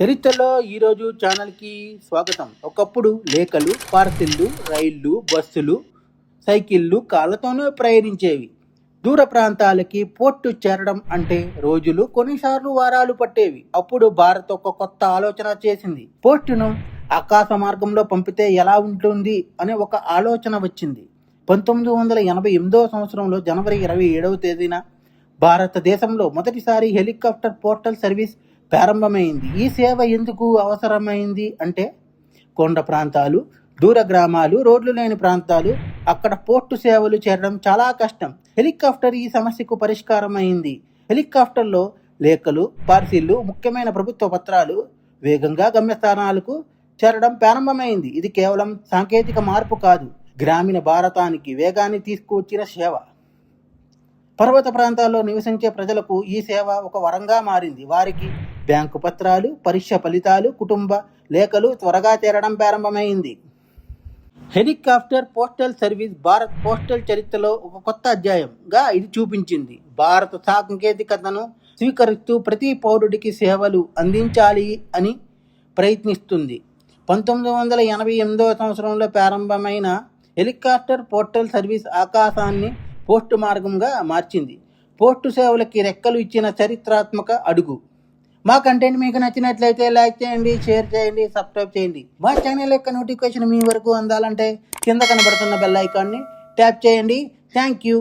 చరిత్రలో ఈరోజు ఛానల్కి స్వాగతం. ఒకప్పుడు లేఖలు, పార్సిళ్ళు, రైళ్లు, బస్సులు, సైకిళ్ళు కాళ్ళతోనే ప్రయాణించేవి. దూర ప్రాంతాలకి పోర్టు చేరడం అంటే రోజులు, కొన్నిసార్లు వారాలు పట్టేవి. అప్పుడు భారత్ ఒక కొత్త ఆలోచన చేసింది. పోర్టును ఆకాశ మార్గంలో పంపితే ఎలా ఉంటుంది అనే ఒక ఆలోచన వచ్చింది. 1988వ సంవత్సరంలో జనవరి 27వ తేదీన భారతదేశంలో మొదటిసారి హెలికాప్టర్ పోర్టల్ సర్వీస్ ప్రారంభమైంది. ఈ సేవ ఎందుకు అవసరమైంది అంటే కొండ ప్రాంతాలు, దూర గ్రామాలు, రోడ్లు లేని ప్రాంతాలు, అక్కడ పోర్టు సేవలు చేరడం చాలా కష్టం. హెలికాప్టర్ ఈ సమస్యకు పరిష్కారం అయింది. హెలికాప్టర్లో లేఖలు, పార్సిళ్ళు, ముఖ్యమైన ప్రభుత్వ పత్రాలు వేగంగా గమ్యస్థానాలకు చేరడం ప్రారంభమైంది. ఇది కేవలం సాంకేతిక మార్పు కాదు, గ్రామీణ భారతానికి వేగాన్ని తీసుకువచ్చిన సేవ. పర్వత ప్రాంతాల్లో నివసించే ప్రజలకు ఈ సేవ ఒక వరంగా మారింది. వారికి బ్యాంకు పత్రాలు, పరీక్ష ఫలితాలు, కుటుంబ లేఖలు త్వరగా చేరడం ప్రారంభమైంది. Helicopter postal service Bharat postal చరిత్రలో ఒక కొత్త అధ్యాయంగా ఇది చూపించింది. భారత సాంకేతికతను స్వీకరిస్తూ ప్రతి పౌరుడికి సేవలు అందించాలి అని ప్రయత్నిస్తుంది. 1988వ సంవత్సరంలో ప్రారంభమైన హెలికాప్టర్ పోర్టల్ సర్వీస్ ఆకాశాన్ని పోస్టు మార్గంగా మార్చింది. పోస్టు సేవలకి రెక్కలు ఇచ్చిన చరిత్రాత్మక అడుగు. మా కంటెంట్ మీకు నచ్చినట్లయితే లైక్ చేయండి, షేర్ చేయండి, సబ్స్క్రైబ్ చేయండి. మా ఛానల్ యొక్క నోటిఫికేషన్ మీ వరకు అందాలంటే కింద కనబడుతున్న బెల్ ఐకాన్ని ట్యాప్ చేయండి. Thank you.